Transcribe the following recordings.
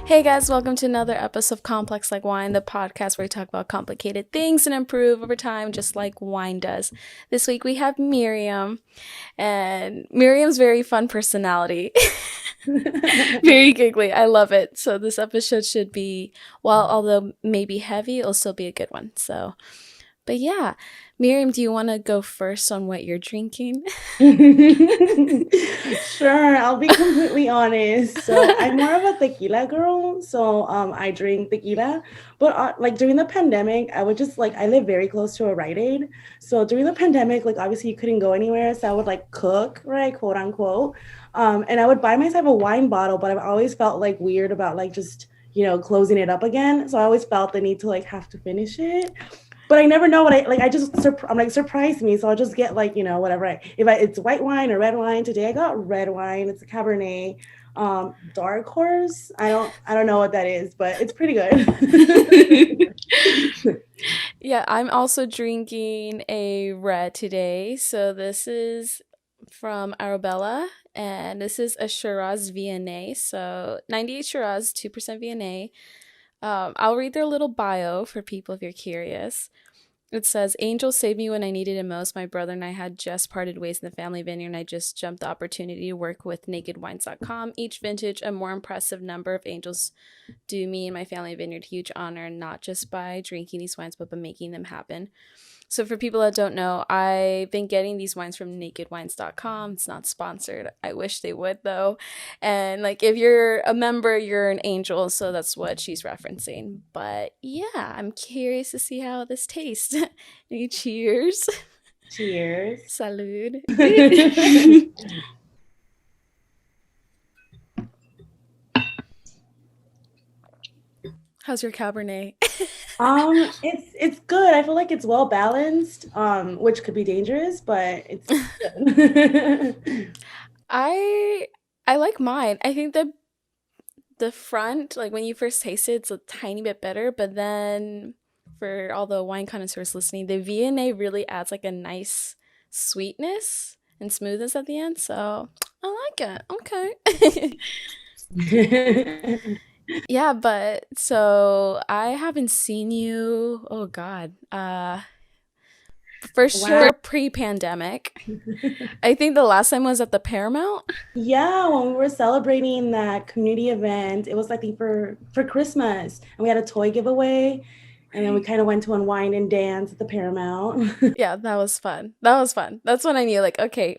Hey guys, welcome to another episode of Complex Like Wine, the podcast where we talk about complicated things and improve over time, just like wine does. This week we have Miriam, and Miriam's very fun personality. Very giggly. I love it. So this episode should be, well, although maybe heavy, it'll still be a good one. But yeah, Miriam, do you want to go first on what you're drinking? Sure, I'll be completely honest. So I'm more of a tequila girl. So I drink tequila, but like during the pandemic, I would just like I live very close to a Rite Aid. So during the pandemic, like obviously you couldn't go anywhere, so I would like cook, right, quote unquote. And I would buy myself a wine bottle, but I've always felt like weird about like just closing it up again. So I always felt the need to like have to finish it. But I never know what I like. I'm like, surprise me. So I'll just get like, whatever. It's white wine or red wine. Today I got red wine. It's a Cabernet, dark horse. I don't know what that is, but it's pretty good. Yeah, I'm also drinking a red today. So this is from Arabella, and this is a Shiraz Viennese. So 98 Shiraz, 2% Viennese. I'll read their little bio for people if you're curious. It says, Angel saved me when I needed it most. My brother and I had just parted ways in the family vineyard, and I just jumped the opportunity to work with nakedwines.com. Each vintage, a more impressive number of angels do me and my family vineyard huge honor, not just by drinking these wines, but by making them happen. So for people that don't know, I've been getting these wines from nakedwines.com. It's not sponsored. I wish they would, though. And like if you're a member, you're an angel. So that's what she's referencing. But yeah, I'm curious to see how this tastes. Cheers. Cheers. Salud. How's your Cabernet? It's good. I feel like it's well balanced, which could be dangerous, but it's good. I like mine. I think the front, like when you first taste it, it's a tiny bit better, but then for all the wine connoisseurs listening, the Viennese really adds like a nice sweetness and smoothness at the end. So I like it. Okay. Yeah, but so I haven't seen you. Oh God. For Wow. sure pre-pandemic. I think the last time was at the Paramount. Yeah, when we were celebrating that community event, it was I think for Christmas, and we had a toy giveaway, and then we kind of went to unwind and dance at the Paramount. Yeah, that was fun. That was fun. That's when I knew, like, okay.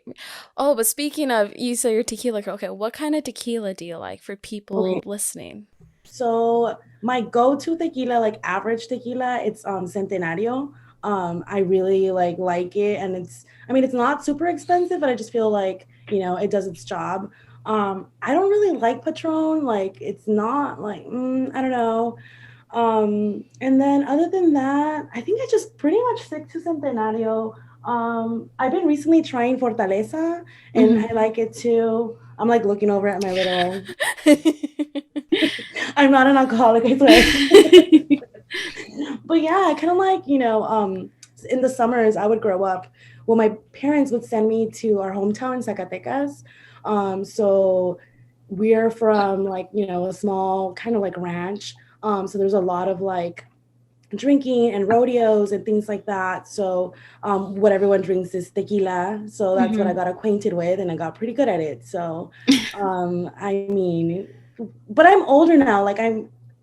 Oh, but speaking of, you say you're tequila girl. Okay, what kind of tequila do you like for people Okay, listening? so my go-to tequila, like average tequila, it's Centenario. I really like it, and I mean, it's not super expensive, but I just feel like it does its job. I don't really like Patron, like it's not like I don't know. And then other than that, I think I just pretty much stick to Centenario. I've been recently trying Fortaleza, and Mhm. I like it too. I'm like looking over at my little. I'm not an alcoholic, I swear. But yeah, I kind of like, in the summers, I would grow up. Well, my parents would send me to our hometown in Zacatecas. So we're from like, a small kind of like ranch. So there's a lot of like drinking and rodeos and things like that. So what everyone drinks is tequila. So that's what I Mhm. got acquainted with, and I got pretty good at it. So I mean, but I'm older now. Like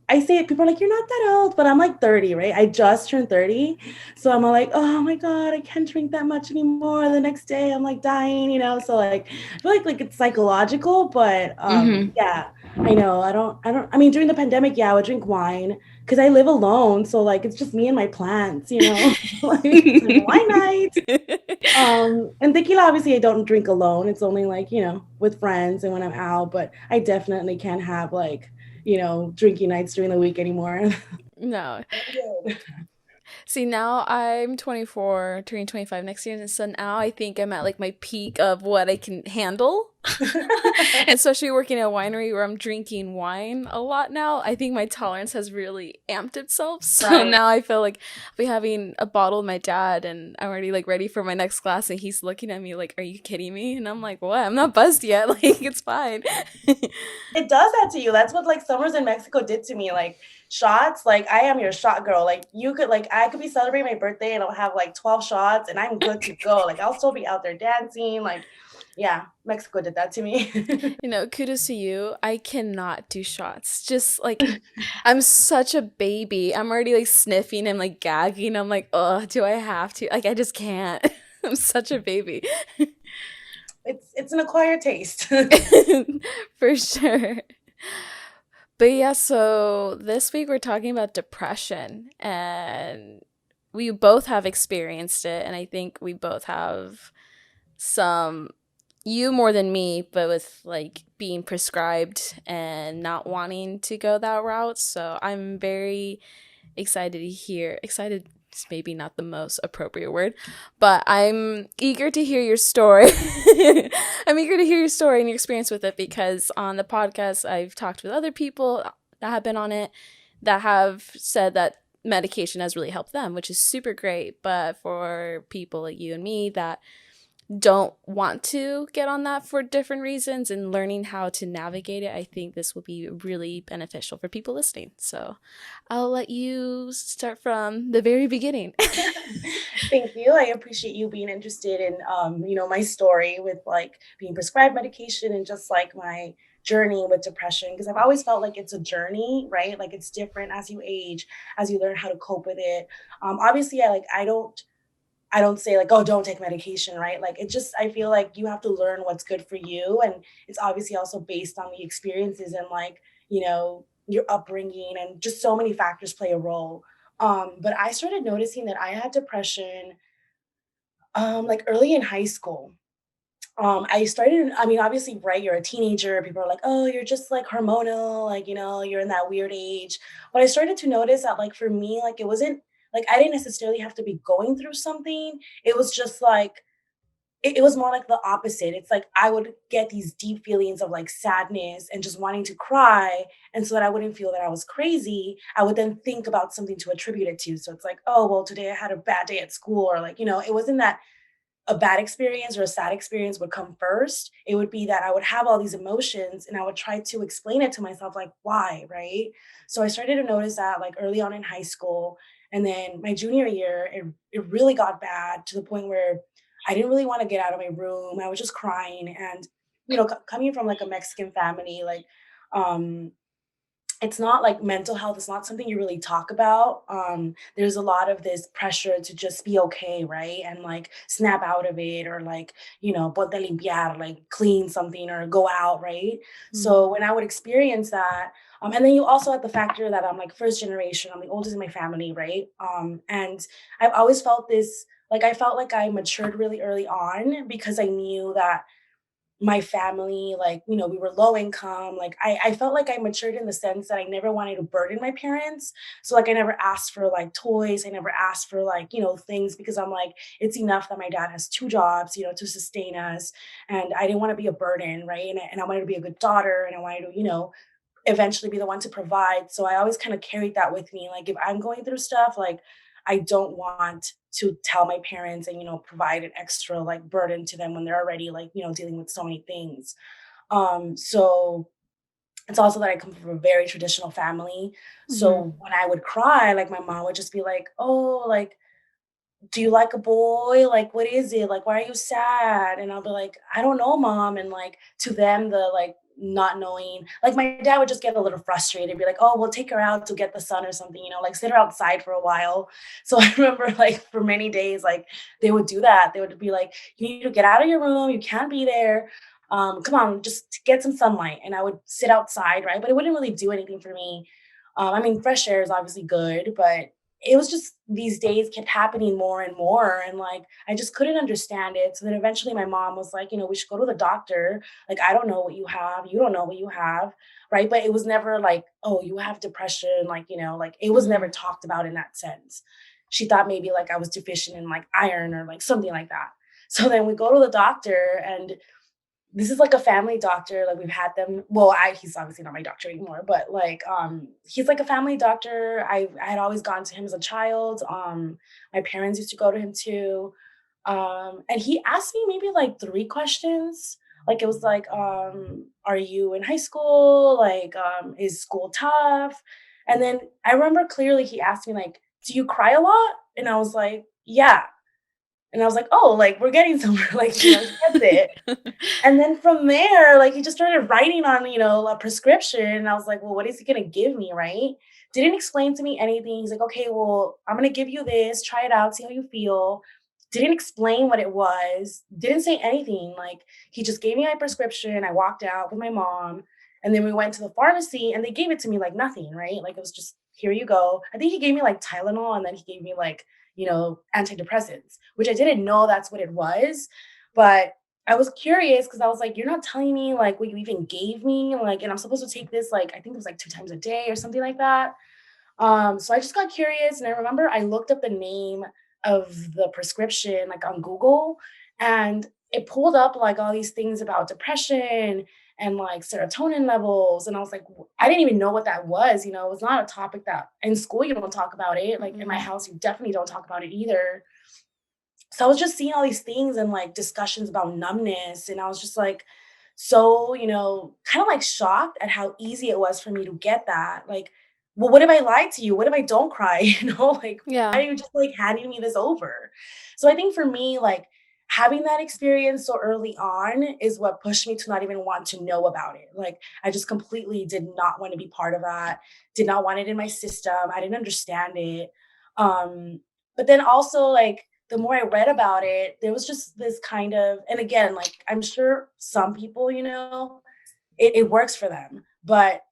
I say it, people are like, you're not that old, but I'm like 30, right? I just turned 30. So I'm like, oh my God, I can't drink that much anymore. The next day I'm like dying. So like I feel like it's psychological, but Mhm. yeah, I know. I mean during the pandemic, yeah, I would drink wine because I live alone. So like it's just me and my plants. Like it's like wine night. And tequila, obviously, I don't drink alone. It's only like, with friends and when I'm out, but I definitely can't have like, drinking nights during the week anymore. No. See, now I'm 24, turning 25 next year, and so now I think I'm at like my peak of what I can handle. And especially working at a winery where I'm drinking wine a lot now, I think my tolerance has really amped itself. So Right. now I feel like I'll be having a bottle with my dad and I'm already like ready for my next glass and he's looking at me like, "Are you kidding me?" And I'm like, "What? I'm not buzzed yet." Like it's fine. It does that to you. That's what like summers in Mexico did to me. Like shots, like I am your shot girl. Like you could like I could be celebrating my birthday and I'll have like 12 shots and I'm good to go. Like I'll still be out there dancing. Like, yeah, Mexico did that to me. Kudos to you. I cannot do shots. Just like I'm such a baby. I'm already like sniffing and like gagging. I'm like, "Oh, do I have to?" Like I just can't. I'm such a baby. It's an acquired taste. For sure. But yeah, so this week we're talking about depression and we both have experienced it and I think we both have some, you more than me, but with like being prescribed and not wanting to go that route. So I'm very excited to hear. Excited is maybe not the most appropriate word, but I'm eager to hear your story. I'm eager to hear your story and your experience with it because on the podcast I've talked with other people that have been on it that have said that medication has really helped them, which is super great. But for people like you and me that don't want to get on that for different reasons and learning how to navigate it, I think this will be really beneficial for people listening. So I'll let you start from the very beginning. Thank you. I appreciate you being interested in my story with like being prescribed medication and just like my journey with depression because I've always felt like it's a journey, right? Like it's different as you age, as you learn how to cope with it. Obviously I don't say like, oh, don't take medication, right? Like it just I feel like you have to learn what's good for you. And it's obviously also based on the experiences and like, your upbringing and just so many factors play a role. But I started noticing that I had depression like early in high school. I started, I mean, obviously, right, you're a teenager, people are like, oh, you're just like hormonal, like, you're in that weird age. But I started to notice that, like, for me, like, it wasn't like I didn't necessarily have to be going through something. It was just like, it was more like the opposite. It's like I would get these deep feelings of like sadness and just wanting to cry. And so that I wouldn't feel that I was crazy, I would then think about something to attribute it to. So it's like, oh, well, today I had a bad day at school, or like, it wasn't that a bad experience or a sad experience would come first. It would be that I would have all these emotions and I would try to explain it to myself, like, why, right? So I started to notice that like early on in high school. And then my junior year, it really got bad to the point where I didn't really want to get out of my room. I was just crying. And, coming from like a Mexican family, like, um, it's not like mental health is not something you really talk about. There's a lot of this pressure to just be okay, right? And like snap out of it or like, ponte a limpiar, like clean something or go out, right? So Mm. when I would experience that, and then you also have the factor that I'm like first generation, I'm the oldest in my family, right? And I've always felt this, like I felt like I matured really early on because I knew that my family, like, we were low income. Like I felt like I matured in the sense that I never wanted to burden my parents. So like I never asked for like toys. I never asked for like, things because I'm like, it's enough that my dad has two jobs, to sustain us. And I didn't want to be a burden, right? And I wanted to be a good daughter and I wanted to, eventually be the one to provide. So I always kind of carried that with me. Like if I'm going through stuff, like I don't want to tell my parents and provide an extra like burden to them when they're already like dealing with so many things. So it's also that I come from a very traditional family. Mhm. So when I would cry, like my mom would just be like, "Oh, like do you like a boy? Like, what is it? Like, why are you sad?" And I'll be like, I don't know, mom. And like to them, the like not knowing, like my dad would just get a little frustrated, be like, oh, we'll take her out to get the sun or something, like sit her outside for a while. So I remember like for many days, like they would do that. They would be like, you need to get out of your room. You can't be there. Come on, just get some sunlight. And I would sit outside, right? But it wouldn't really do anything for me. I mean, fresh air is obviously good, but it was just these days kept happening more and more. And like, I just couldn't understand it. So then eventually my mom was like, we should go to the doctor. Like, I don't know what you have. You don't know what you have. Right. But it was never like, oh, you have depression. Like, like it was never Mhm. talked about in that sense. She thought maybe like I was deficient in like iron or like something like that. So then we go to the doctor and this is like a family doctor. Like we've had them. Well, he's obviously not my doctor anymore, but like he's like a family doctor. I had always gone to him as a child. My parents used to go to him too. And he asked me maybe like 3 questions. Like it was like, are you in high school? Like, is school tough? And then I remember clearly he asked me like, do you cry a lot? And I was like, yeah. And I was like, oh, like we're getting somewhere. Like, he gets it. And then from there, like, he just started writing on, a prescription, and I was like, "Well, what is he gonna give me?" Right? Didn't explain to me anything. He's like, "Okay, well, I'm gonna give you this, try it out, see how you feel." Didn't explain what it was, didn't say anything, like, he just gave me my prescription, I walked out with my mom, and then we went to the pharmacy, and they gave it to me like nothing, right? Like, it was just, "Here you go." I think he gave me, like, Tylenol, and then he gave me, like, antidepressants, which I didn't know that's what it was, but I was curious because I was like, "You're not telling me, like, what you even gave me, like, and I'm supposed to take this, like, I think it was, like, 2 times a day or something like that." So I just got curious, and I remember I looked up the name of the prescription, like, on Google, and it pulled up, like, all these things about depression and, like, serotonin levels, and I was like, "W" I didn't even know what that was, it was not a topic that in school, you don't talk about it, like, in my Mhm. house, you definitely don't talk about it either. So I was just seeing all these things and like discussions about numbness. And I was just like, so, kind of like shocked at how easy it was for me to get that. Like, well, what if I lied to you? What if I don't cry? Like, why Yeah. are you just like handing me this over? So I think for me, like, having that experience so early on is what pushed me to not even want to know about it. Like, I just completely did not want to be part of that, did not want it in my system. I didn't understand it. Um, but then also, like, the more I read about it, there was just this kind of, and again, like, I'm sure some people, it works for them. But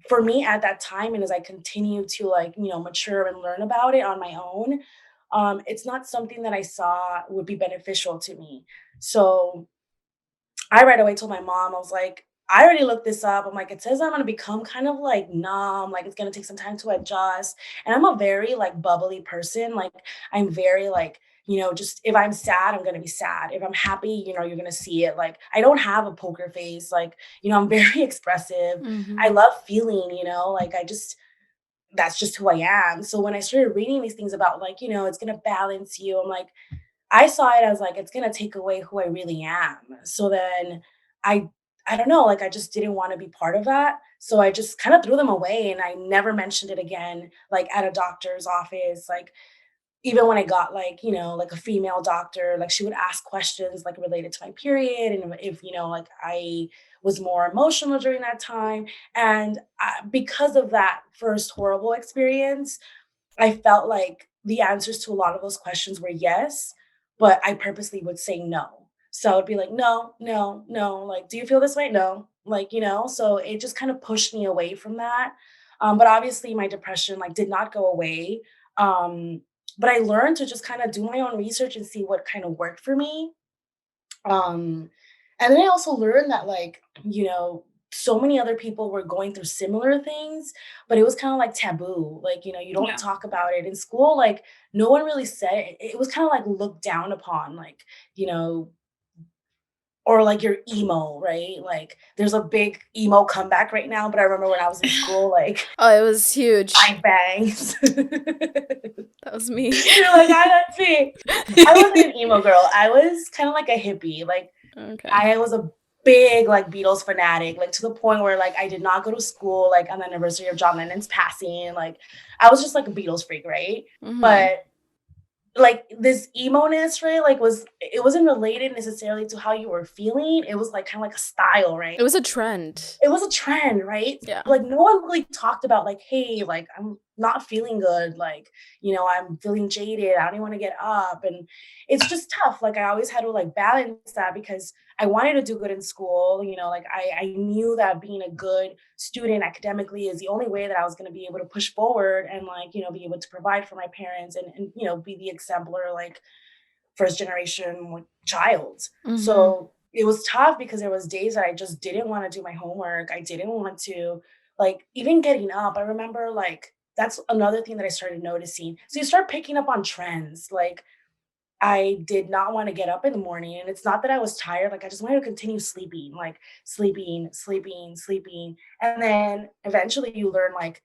for me at that time, and as I continue to like, mature and learn about it on my own, it's not something that I saw would be beneficial to me. So I right away told my mom, I was like, I already looked this up. I'm like, it says I'm gonna become kind of like numb, like it's gonna take some time to adjust. And I'm a very like bubbly person. Like I'm very like, just if I'm sad, I'm gonna be sad. If I'm happy, you're gonna see it. Like I don't have a poker face. Like, I'm very expressive. I Mhm. love feeling, like that's just who I am. So when I started reading these things about like, it's gonna balance you, I'm like, I saw it as like it's gonna take away who I really am. So then I I don't know, like I just didn't want to be part of that. So I just kind of threw them away and I never mentioned it again, like at a doctor's office. Like even when I got like, like a female doctor, like she would ask questions like related to my period and if, like I was more emotional during that time. And because of that first horrible experience, I felt like the answers to a lot of those questions were yes, but I purposely would say no. So it'd be like, no, no, no. Like, do you feel this way? No. Like, so it just kind of pushed me away from that. But obviously my depression like did not go away. Um, but I learned to just kind of do my own research and see what kind of worked for me. Um, and then I also learned that like, so many other people were going through similar things, but it was kind of like taboo. Like, you don't Yeah. talk about it in school. Like, no one really said it. It was kind of like looked down upon, like, you know, or like you're emo, right? Like, there's a big emo comeback right now. But I remember when I was in school, like, Oh, it was huge. I bangs. You're That was me. like, that's me. I wasn't an emo girl. I was kind of like a hippie. Like, Okay. I was a big, like, Beatles fanatic, like, to the point where, like, I did not go to school, like, on the anniversary of John Lennon's passing, like, I was just, like, a Beatles freak, right? Mhm. But, like, this emo-ness, right, like, it wasn't related necessarily to how you were feeling, it was, like, kinda like a style, right? It was a trend. It was a trend, right? Yeah. Like, no one really talked about, like, "Hey, like, I'm not feeling good, like, I'm feeling jaded, I don't even wanna get up," and it's just tough, like, I always had to, like, balance that because I wanted to do good in school, like, I knew that being a good student academically is the only way that I was gonna be able to push forward and, like, be able to provide for my parents and be the exemplar, like, first generation like child. Mhm. So it was tough because there was days that I just didn't want to do my homework. I didn't want to like even getting up. I remember like that's another thing that I started noticing. So you start picking up on trends. Like I did not want to get up in the morning. And it's not that I was tired, like I just wanted to continue sleeping, like sleeping, sleeping, sleeping. And then eventually you learn like,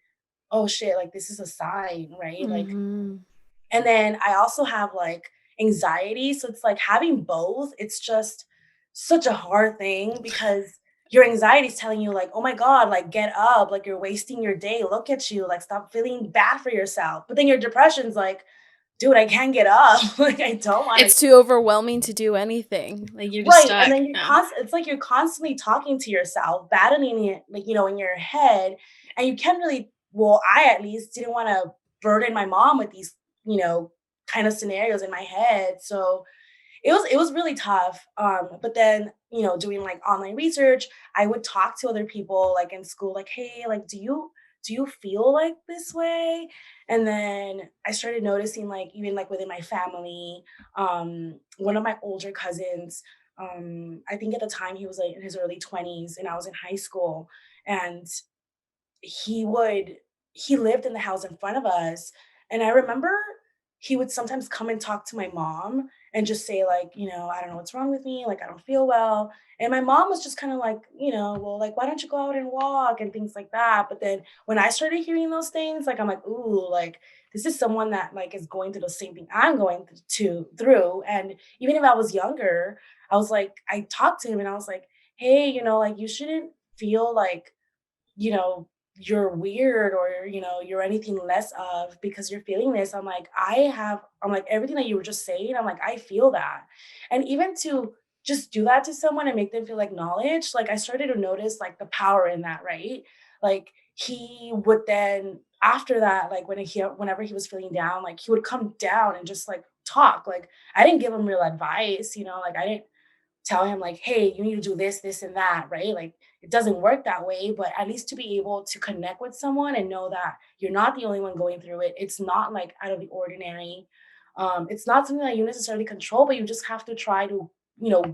oh shit, like this is a sign, right? Like, Mm-hmm. and then I also have like anxiety. So it's like having both, it's just such a hard thing because your anxiety is telling you, like, oh my God, like get up, like you're wasting your day. Look at you, like stop feeling bad for yourself. But then your depression's like, dude, I can't get up. Like I don't want to. It's too overwhelming to do anything. Like you're just Right. And stuck. then Yeah. it's like you're constantly talking to yourself, battling it, like, in your head. And you can't really, well, I at least didn't want to burden my mom with these, you know, kind of scenarios in my head. So it was really tough. But then, doing like online research, I would talk to other people like in school, like, hey, like, do you feel like this way? And then I started noticing, like, even like within my family, one of my older cousins, I think at the time he was like in his early 20s and I was in high school. And he would he lived in the house in front of us, and I remember he would sometimes come and talk to my mom and just say like, "I don't know what's wrong with me, like I don't feel well." And my mom was just kind of like, "Well, like why don't you go out and walk and things like that." But then when I started hearing those things, like I'm like, "Ooh, like this is someone that like is going through the same thing I'm going to through." And even if I was younger, I was like I talked to him and I was like, "Hey, like you shouldn't feel like you're weird or, you're anything less of because you're feeling this." I'm like, everything that you were just saying, I'm like, I feel that. And even to just do that to someone and make them feel acknowledged, like I started to notice like the power in that, right? Like he would then after that, like whenever he was feeling down, like he would come down and just like talk. Like I didn't give him real advice, like I didn't tell him like, hey, you need to do this and that, right? Like it doesn't work that way, but at least to be able to connect with someone and know that you're not the only one going through it. It's not like out of the ordinary. It's not something that you necessarily control, but you just have to try to,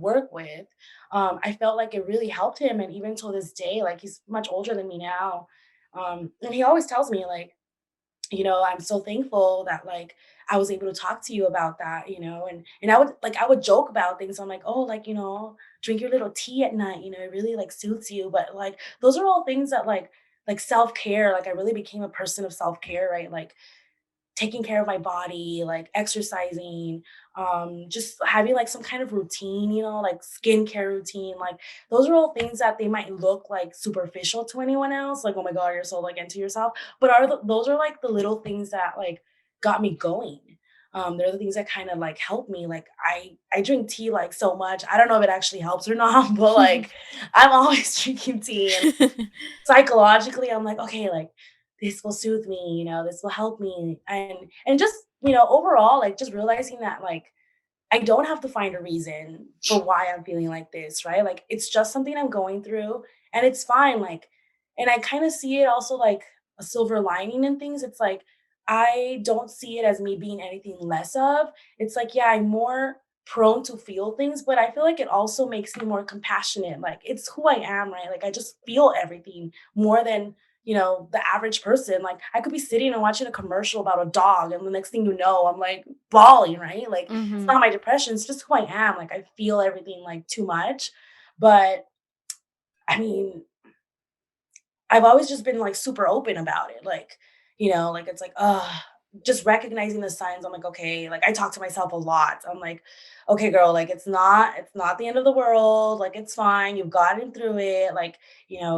work with. I felt like it really helped him. And even till this day, like he's much older than me now. And he always tells me like, I'm so thankful that like I was able to talk to you about that, and I would joke about things. I'm like, oh, like, drink your little tea at night, it really like suits you. But like those are all things that like self-care, like I really became a person of self-care, right? Like taking care of my body, like exercising, just having like some kind of routine, like skincare routine. Like those are all things that they might look like superficial to anyone else. Like, oh my God, you're so like into yourself. But those are like the little things that like got me going. They're the things that kind of like help me. Like I drink tea like so much. I don't know if it actually helps or not, but like I'm always drinking tea and psychologically I'm like, okay, like this will soothe me, this will help me. And just, overall, like just realizing that like I don't have to find a reason for why I'm feeling like this, right? Like it's just something I'm going through and it's fine. Like, and I kind of see it also like a silver lining in things. It's like I don't see it as me being anything less of. It's like, yeah, I'm more prone to feel things, but I feel like it also makes me more compassionate. Like it's who I am, right? Like I just feel everything more than the average person. Like I could be sitting and watching a commercial about a dog, and the next thing you know, I'm like bawling, right? Like it's Mm-hmm. not my depression, it's just who I am. Like I feel everything like too much. But I mean, I've always just been like super open about it. Like, like it's like, just recognizing the signs. I'm like, okay, like I talk to myself a lot. I'm like, okay, girl, like it's not the end of the world. Like it's fine. You've gotten through it. Like,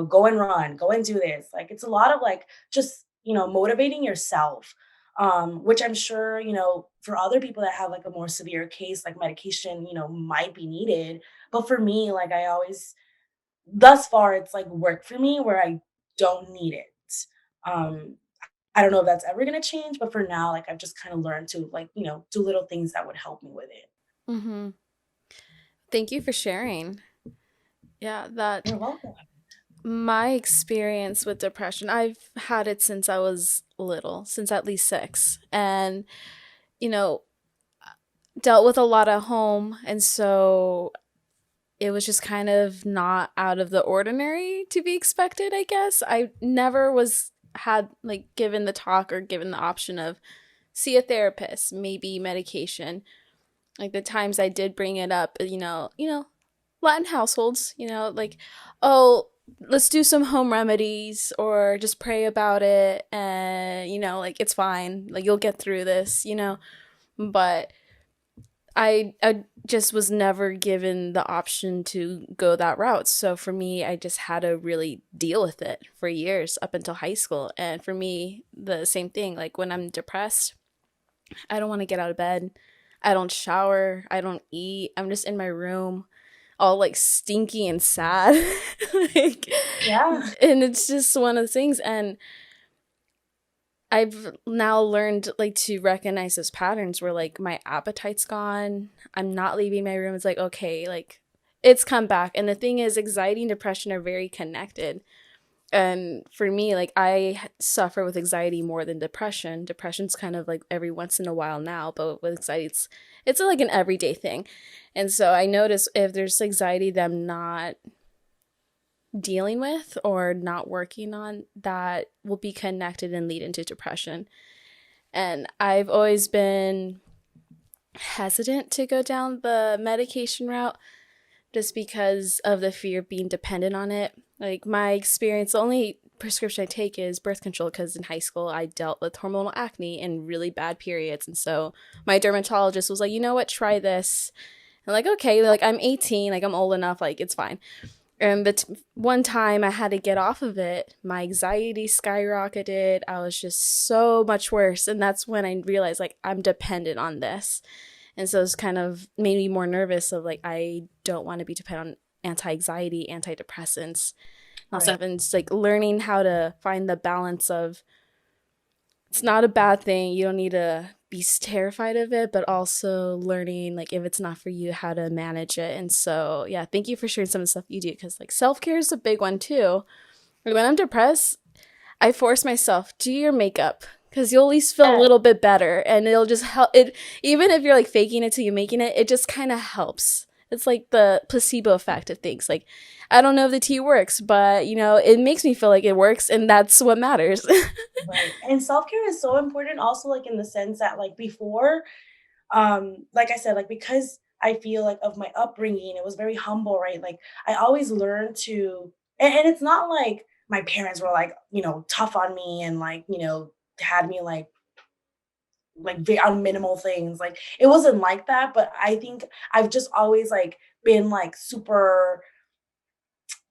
go and run, go and do this. Like it's a lot of like just, motivating yourself. Which I'm sure, for other people that have like a more severe case, like medication, might be needed. But for me, like I always thus far, it's like worked for me where I don't need it. Um, I don't know if that's ever gonna change, but for now, like I've just kind of learned to like, do little things that would help me with it. Mm-hmm. Thank you for sharing. Yeah, that You're welcome. my experience with depression, I've had it since I was little, since at least 6. And, you know, dealt with a lot at home. And so it was just kind of not out of the ordinary to be expected, I guess. I never was had like given the talk or given the option of see a therapist, maybe medication. Like the times I did bring it up, Latin households, like, oh, let's do some home remedies or just pray about it and, like it's fine. Like you'll get through this. But I just was never given the option to go that route. So for me, I just had to really deal with it for years up until high school. And for me, the same thing. Like when I'm depressed, I don't want to get out of bed. I don't shower. I don't eat. I'm just in my room, all like stinky and sad. like, Yeah. and it's just one of the things. And I've now learned like to recognize those patterns where like my appetite's gone. I'm not leaving my room. It's like, okay, like it's come back. And the thing is, anxiety and depression are very connected. And for me, like I suffer with anxiety more than depression. Depression's kind of like every once in a while now, but with anxiety, it's like an everyday thing. And so I notice if there's anxiety that I'm not dealing with or not working on, that will be connected and lead into depression. And I've always been hesitant to go down the medication route just because of the fear of being dependent on it. Like my experience, the only prescription I take is birth control because in high school I dealt with hormonal acne and really bad periods. And so my dermatologist was like, you know what, try this. And like, okay, like I'm 18, like I'm old enough, like it's fine. But one time I had to get off of it. My anxiety skyrocketed. I was just so much worse. And that's when I realized like I'm dependent on this. And so it's kind of made me more nervous of like, I don't want to be dependent on anti-anxiety, antidepressants, and all stuff. Right. And it's like learning how to find the balance of it's not a bad thing. You don't need to be terrified of it, but also learning like if it's not for you, how to manage it. And so, yeah, thank you for sharing some of the stuff you do because like self care is a big one too. Like, when I'm depressed, I force myself do your makeup because you'll at least feel a Yeah. little bit better, and it'll just help. It even if you're like faking it till you're making it, it just kind of helps. It's like the placebo effect of things. Like, I don't know if the tea works, but it makes me feel like it works, and that's what matters. Right. And self-care is so important also like in the sense that like before, like I said, like because I feel like of my upbringing, it was very humble, right? Like I always learned to and it's not like my parents were like, tough on me and like, had me like on minimal things. Like it wasn't like that, but I think I've just always like been like super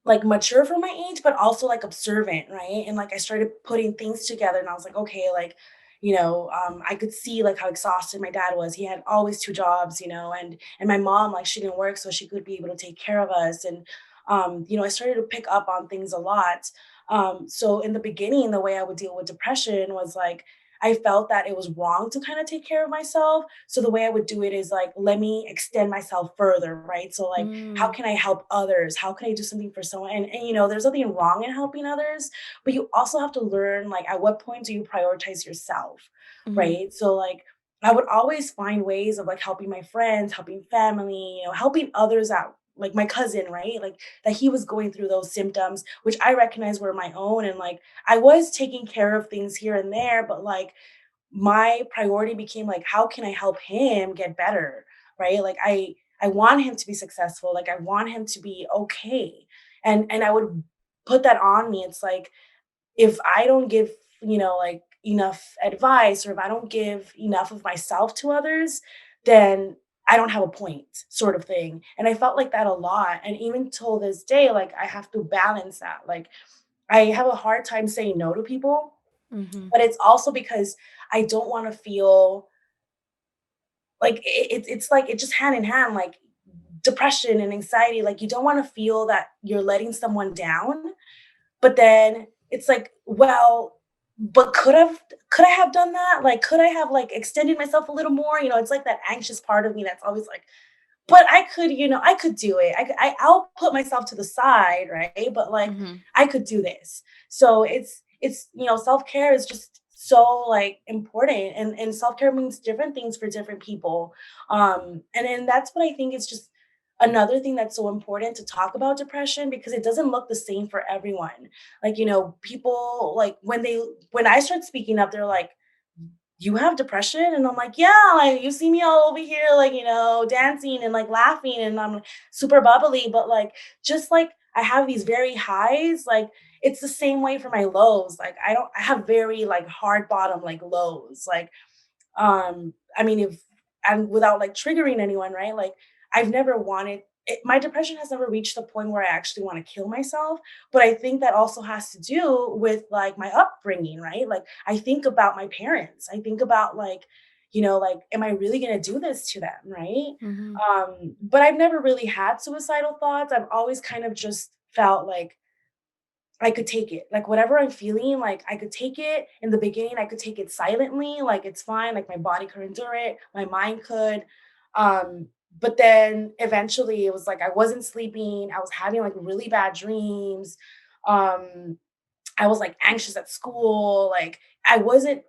like mature for my age, but also like observant, right? And like I started putting things together and I was like, okay, like, I could see like how exhausted my dad was. He had always two jobs, and my mom, like she didn't work, so she could be able to take care of us. And I started to pick up on things a lot. So in the beginning, the way I would deal with depression was like I felt that it was wrong to kind of take care of myself. So the way I would do it is like, let me extend myself further, right? So like how mm, can I help others? How can I do something for someone? And there's nothing wrong in helping others, but you also have to learn like at what point do you prioritize yourself, mm-hmm, right? So like I would always find ways of like helping my friends, helping family, helping others out. Like my cousin, right? Like that he was going through those symptoms, which I recognize were my own. And like I was taking care of things here and there, but like my priority became like how can I help him get better, right? Like I want him to be successful, like I want him to be okay. And I would put that on me. It's like if I don't give, like enough advice or if I don't give enough of myself to others, then I don't have a point, sort of thing. And I felt like that a lot. And even till this day, like I have to balance that. Like I have a hard time saying no to people, mm-hmm, but it's also because I don't want to feel like it's like it's just hand in hand, like depression and anxiety. Like you don't want to feel that you're letting someone down, but then it's like, well, but could I have done that? Like, could I have like extended myself a little more? It's like that anxious part of me that's always like, but I could, I could do it. I'll put myself to the side, right? But like, mm-hmm, I could do this. So it's self care is just so like important, and self care means different things for different people. And then that's what I think is just another thing that's so important to talk about depression because it doesn't look the same for everyone. Like people like when I start speaking up, they're like you have depression? And I'm like, yeah, like you see me all over here, like, dancing and like laughing and I'm super bubbly, but like, just like I have these very highs, like it's the same way for my lows. Like I have very like hard bottom, like lows. Like I mean, if and without like triggering anyone, right? Like I've never wanted it, my depression has never reached the point where I actually want to kill myself. But I think that also has to do with like my upbringing, right? Like I think about my parents. I think about like, like, am I really gonna do this to them, right? Mhm. But I've never really had suicidal thoughts. I've always kind of just felt like I could take it. Like whatever I'm feeling, like I could take it. In the beginning, I could take it silently, like it's fine, like my body could endure it, my mind could. Um, but then eventually it was like I wasn't sleeping, I was having like really bad dreams. Um, I was like anxious at school, like I wasn't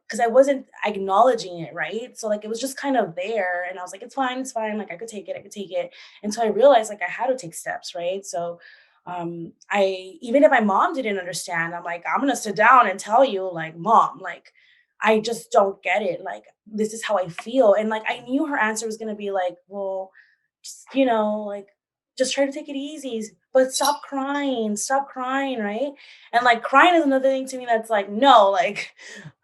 acknowledging it, right? So like it was just kind of there and I was like, it's fine, like I could take it. And so I realized like I had to take steps, right? So I even if my mom didn't understand, I'm like, I'm gonna sit down and tell you, like, mom, like I just don't get it. Like, this is how I feel. And like I knew her answer was gonna be like, well, just, like just try to take it easy, but stop crying, right? And like crying is another thing to me that's like, no, like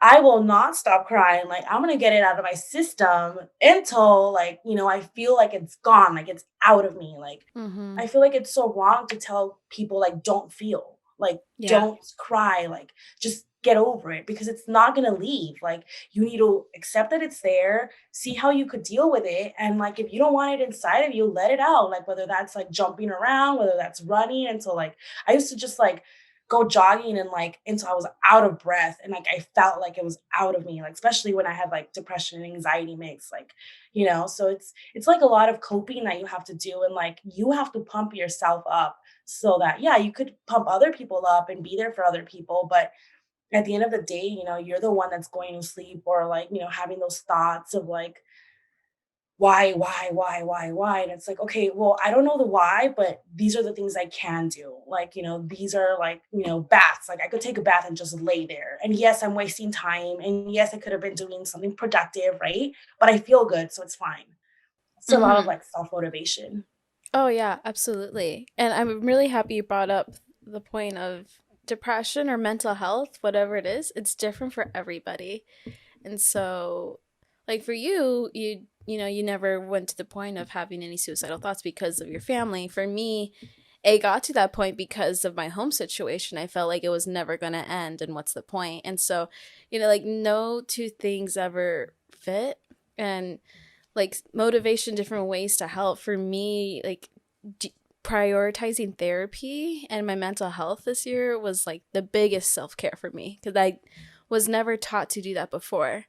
I will not stop crying. Like I'm gonna get it out of my system until like, I feel like it's gone, like it's out of me. Like I Mhm. feel like it's so wrong to tell people like don't feel, like Yeah. don't cry, like just get over it because it's not gonna leave. Like you need to accept that it's there, see how you could deal with it, and like if you don't want it inside of you, let it out. Like whether that's like jumping around, whether that's running until like I used to just like go jogging and like until I was out of breath and like I felt like it was out of me, like especially when I had like depression and anxiety mix, like so it's like a lot of coping that you have to do and like you have to pump yourself up so that yeah, you could pump other people up and be there for other people, but at the end of the day, you're the one that's going to sleep or like, having those thoughts of like why? And it's like, okay, well, I don't know the why, but these are the things I can do. Like, these are like, baths. Like I could take a bath and just lay there. And yes, I'm wasting time. And yes, I could have been doing something productive, right? But I feel good, so it's fine. It's a lot of Mhm. like self-motivation. Oh yeah, absolutely. And I'm really happy you brought up the point of depression or mental health, whatever it is. It's different for everybody. And so, like for you, you never went to the point of having any suicidal thoughts because of your family. For me, it got to that point because of my home situation. I felt like it was never going to end, and what's the point? And so, like no two things ever fit, and like motivation, different ways to help. For me, like d- prioritizing therapy and my mental health this year was like the biggest self-care for me because I was never taught to do that before,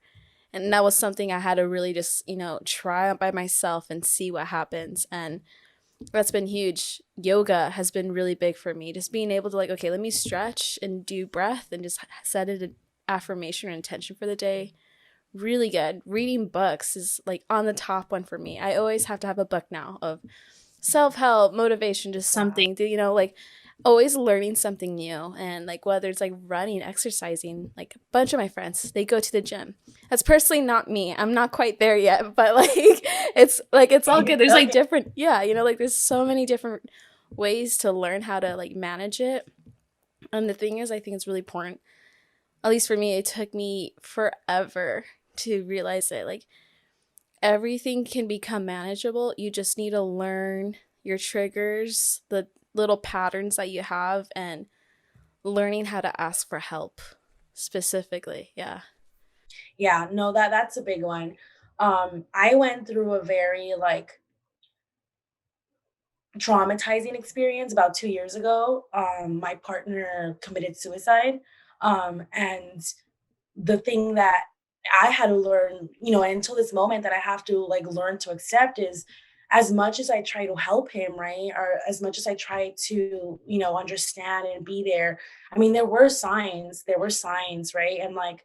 and that was something I had to really just try out by myself and see what happens. And that's been huge. Yoga has been really big for me, just being able to like, okay, let me stretch and do breath and just set it an affirmation or intention for the day. Really good. Reading books is like on the top one for me. I always have to have a book now of self-help, motivation, just Yeah. something to like always learning something new. And like whether it's like running, exercising, like a bunch of my friends, they go to the gym. That's personally not me. I'm not quite there yet, but it's all good. There's like Okay. different, yeah, like there's so many different ways to learn how to like manage it. And the thing is, I think it's really important. At least for me, it took me forever to realize it. Like everything can become manageable. You just need to learn your triggers, the little patterns that you have, and learning how to ask for help specifically. Yeah. Yeah, no, that's a big one. I went through a very like traumatizing experience about 2 years ago. My partner committed suicide. And the thing that I had to learn, until this moment that I have to like learn to accept is as much as I try to help him, right? Or as much as I try to, understand and be there. I mean, there were signs, right? And like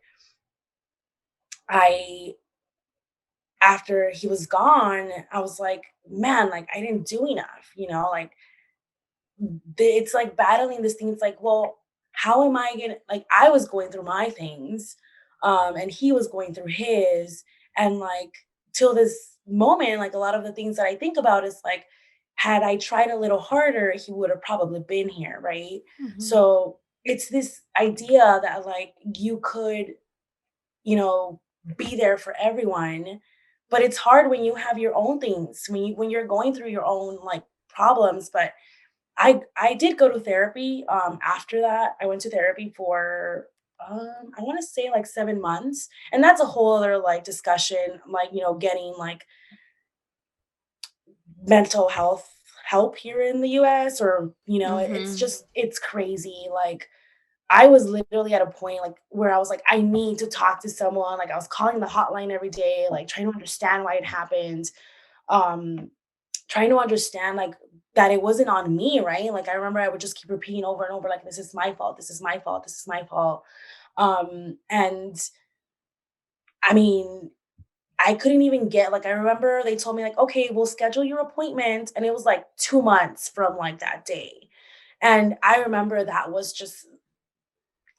I after he was gone, I was like, man, like I didn't do enough, like it's like battling this thing. It's like, well, how am I gonna like I was going through my things. And he was going through his. And like till this moment, like a lot of the things that I think about is like, had I tried a little harder, he would have probably been here, right? Mhm. So it's this idea that like you could, you know, be there for everyone, but it's hard when you have your own things, when you're going through your own like problems. But I did go to therapy. After that, I went to therapy for I want to say like 7 months, and that's a whole other like discussion. Like getting like mental health help here in the U.S. or it's Mhm. just it's crazy. Like I was literally at a point like where I was like, I need to talk to someone. Like I was calling the hotline every day, like trying to understand why it happened. Um, Trying to understand like that it wasn't on me, right? Like I remember I would just keep repeating over and over, like, this is my fault, this is my fault, this is my fault. And I mean, I couldn't even get like I remember they told me like, okay, we'll schedule your appointment. And it was like 2 months from like that day. And I remember that was just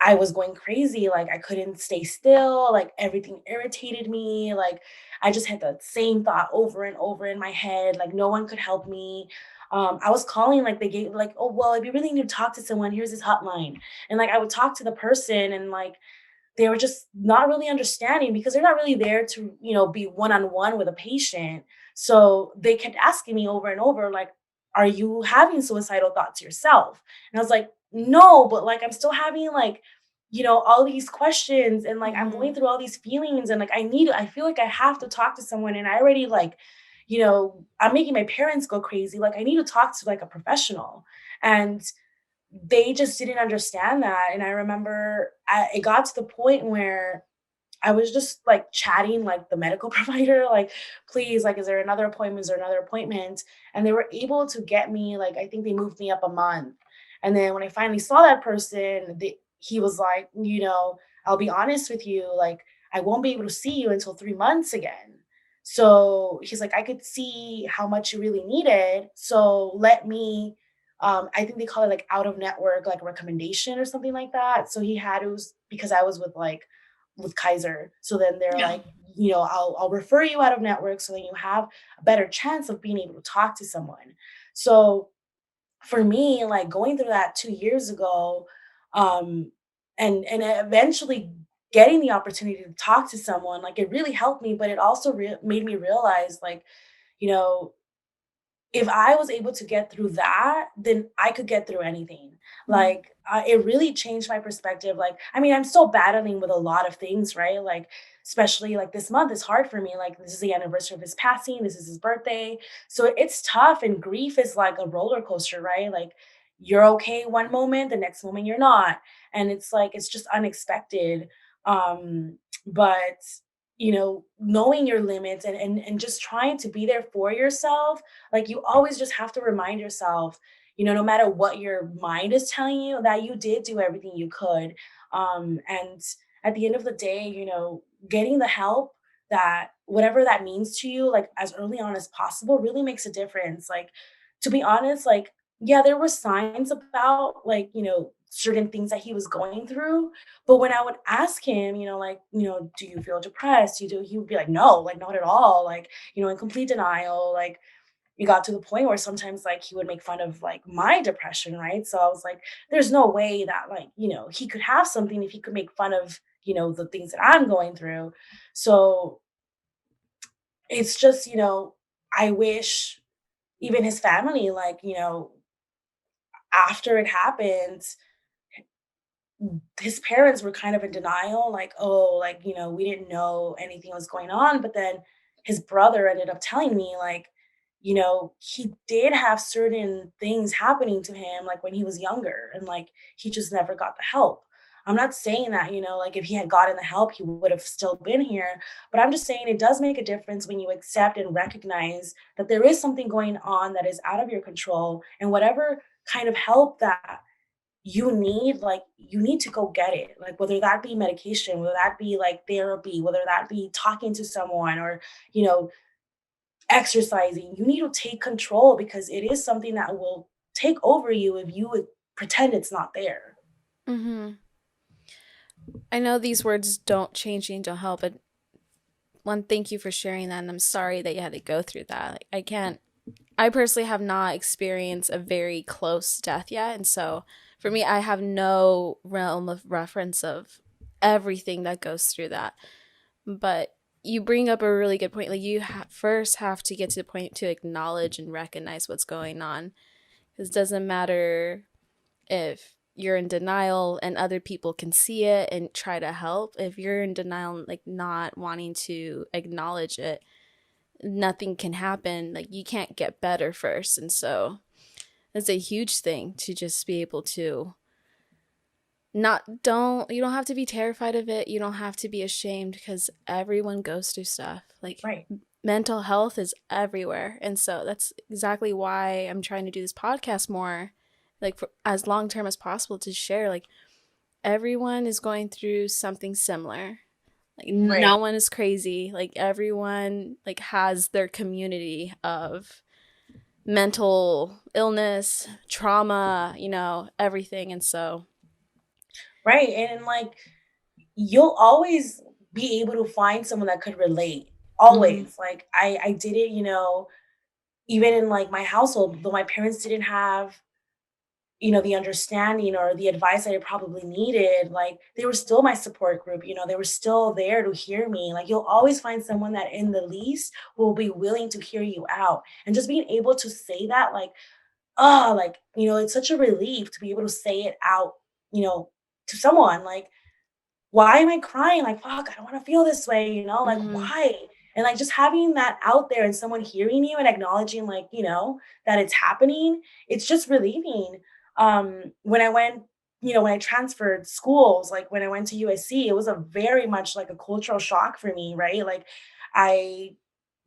I was going crazy, like, I couldn't stay still, like, everything irritated me, like, I just had the same thought over and over in my head, like, no one could help me. I was calling, like, they gave like, "Oh, well, if you really need to talk to someone, here's this hotline." And, like, I would talk to the person and, like, they were just not really understanding because they're not really there to, be one-on-one with a patient. So they kept asking me over and over, like, "Are you having suicidal thoughts yourself?" And I was like, "No, but like I'm still having like, all these questions and like I'm going Mhm. through all these feelings and like I feel like I have to talk to someone and I already like, I'm making my parents go crazy. Like I need to talk to like a professional." And they just didn't understand that. And I remember it got to the point where I was just like chatting like the medical provider, like, please, like, is there another appointment? Is there another appointment? And they were able to get me, like, I think they moved me up a month. And then when I finally saw that person, he was like, I'll be honest with you, like, I won't be able to see you until 3 months again. So he's like, I could see how much you really needed. So let me, I think they call it like out of network, like recommendation or something like that. So he had, it was because I was with Kaiser. So then they're Yeah. like, I'll refer you out of network so then you have a better chance of being able to talk to someone. So for me, like going through that 2 years ago, um, and eventually getting the opportunity to talk to someone, like it really helped me, but it also made me realize, like, you know, if I was able to get through that, then I could get through anything. Mhm. Like, it really changed my perspective. Like, I mean, I'm still battling with a lot of things, right? Like, especially like this month is hard for me. Like, this is the anniversary of his passing. This is his birthday. So it's tough. And grief is like a roller coaster, right? Like, you're okay one moment, the next moment you're not. And it's like, it's just unexpected. But knowing your limits and just trying to be there for yourself, like you always just have to remind yourself, no matter what your mind is telling you, that you did do everything you could. And at the end of the day, getting the help, that whatever that means to you, like as early on as possible, really makes a difference. Like, to be honest, like, yeah, there were signs about like, certain things that he was going through. But when I would ask him, like, do you feel depressed? He would be like, no, like not at all. Like, in complete denial. Like, it got to the point where sometimes like he would make fun of like my depression, right? So I was like, there's no way that like, he could have something if he could make fun of, the things that I'm going through. So it's just, I wish even his family, like, after it happened, his parents were kind of in denial, like, "Oh, like, we didn't know anything was going on." But then his brother ended up telling me, like, he did have certain things happening to him, like, when he was younger, and, like, he just never got the help. I'm not saying that, like, if he had gotten the help, he would have still been here, but I'm just saying it does make a difference when you accept and recognize that there is something going on that is out of your control, and whatever kind of help that you need to go get it. Like, whether that be medication, whether that be like therapy, whether that be talking to someone or, you know, exercising, you need to take control because it is something that will take over you if you would pretend it's not there. Mhm. I know these words don't change you and don't help, but one, thank you for sharing that, and I'm sorry that you had to go through that. Like, I can't. I personally have not experienced a very close death yet, and so for me, I have no realm of reference of everything that goes through that. But you bring up a really good point. Like, you first have to get to the point to acknowledge and recognize what's going on, because it doesn't matter if you're in denial and other people can see it and try to help. If you're in denial and like not wanting to acknowledge it, nothing can happen. Like, you can't get better first. And so it's a huge thing to just be able to not don't you don't have to be terrified of it. You don't have to be ashamed, because everyone goes through stuff. Like, Right. mental health is everywhere. And so that's exactly why I'm trying to do this podcast more, like, for as long term as possible, to share like everyone is going through something similar. Like, Right. no one is crazy. Like, everyone like has their community of mental illness, trauma, everything. And so, Right. And like you'll always be able to find someone that could relate. mhm, Always. Like I did it, even in like my household, though my parents didn't have, the understanding or the advice that I probably needed, like they were still my support group, they were still there to hear me. Like you'll always find someone that in the least will be willing to hear you out. And just being able to say that, like, oh, like, it's such a relief to be able to say it out, to someone. Like, why am I crying? Like, fuck, I don't want to feel this way, like mhm, why? And like just having that out there and someone hearing you and acknowledging, like, that it's happening, it's just relieving. When I went, when I transferred schools, like when I went to USC, it was a very much like a cultural shock for me, right? Like I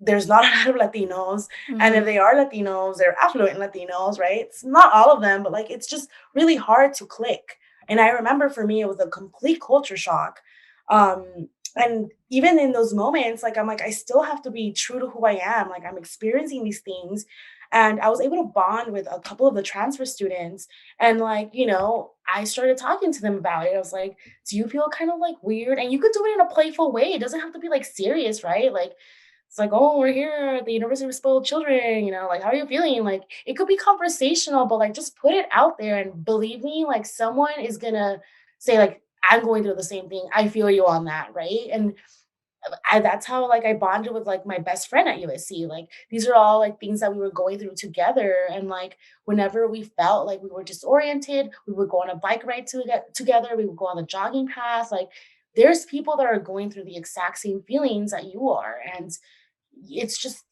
there's not a lot of Latinos. And if mhm, they are Latinos, they're affluent Latinos, right? It's not all of them, but like it's just really hard to click. And I remember for me, it was a complete culture shock. And even in those moments, like I'm like, I still have to be true to who I am. Like I'm experiencing these things. And I was able to bond with a couple of the transfer students. And like, I started talking to them about it. I was like, do you feel kind of like weird? And you could do it in a playful way. It doesn't have to be like serious, right? Like it's like, oh, we're here at the University of Spoiled Children, like, how are you feeling? Like, it could be conversational, but like, just put it out there and believe me, like, someone is gonna say, like, I'm going through the same thing. I feel you on that, right? And that's how like I bonded with like my best friend at USC. Like, these are all like things that we were going through together. And like, whenever we felt like we were disoriented, we would go on a bike ride together. We would go on the jogging path. Like, there's people that are going through the exact same feelings that you are, and it's just,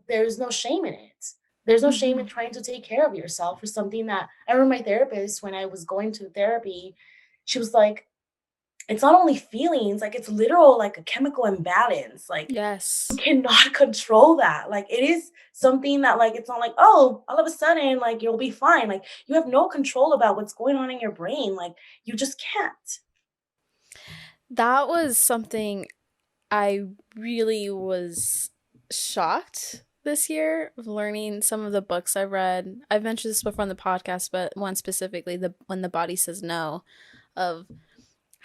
there's no shame in it. There's no shame in mhm. trying to take care of yourself for something that I remember my therapist when I was going to therapy, she was like, it's not only feelings, like it's literal, like a chemical imbalance. Like you Yes. cannot control that. Like it is something that like it's not like, oh, all of a sudden, like you'll be fine. Like you have no control about what's going on in your brain. Like you just can't. That was something I really was shocked this year of learning. Some of the books I've read. I've mentioned this before on the podcast, but one specifically, the When the Body Says No, of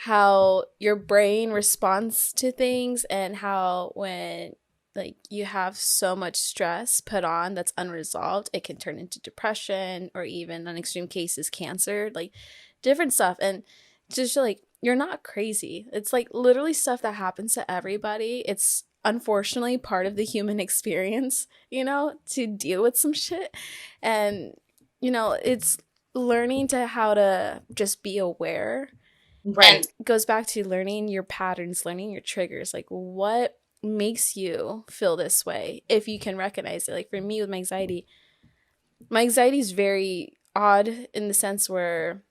how your brain responds to things, and how when like you have so much stress put on that's unresolved, it can turn into depression, or even in extreme cases cancer, like different stuff. And just like, you're not crazy. It's like literally stuff that happens to everybody. It's unfortunately part of the human experience, to deal with some shit. And it's learning to how to just be aware. And Right. it goes back to learning your patterns, learning your triggers. Like, what makes you feel this way, if you can recognize it. Like, for me with my anxiety is very odd, in the sense where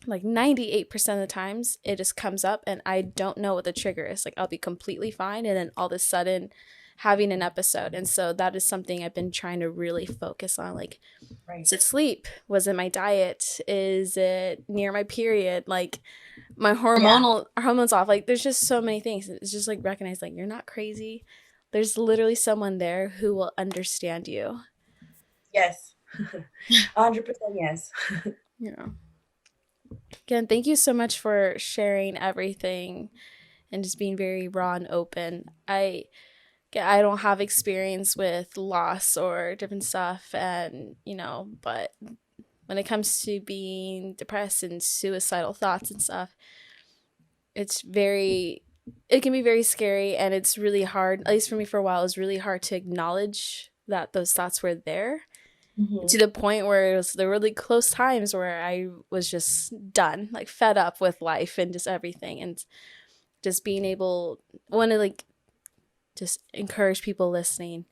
like 98% of the times it just comes up and I don't know what the trigger is. Like, I'll be completely fine, and then all of a sudden having an episode. And so that is something I've been trying to really focus on. Like, Right. is it sleep? Was it my diet? Is it near my period? Like, my Yeah. hormones off. Like, there's just so many things. It's just like, recognize, like, you're not crazy. There's literally someone there who will understand you. Yes. 100% yes. Yeah. Again, thank you so much for sharing everything and just being very raw and open. I don't have experience with loss or different stuff, and but when it comes to being depressed and suicidal thoughts and stuff, it's very it can be very scary, and it's really hard, at least for me for a while, it was really hard to acknowledge that those thoughts were there, Hmm. to the point where there were really close times where I was just done, like fed up with life and just everything, and just being able, I want to like just encourage people listening,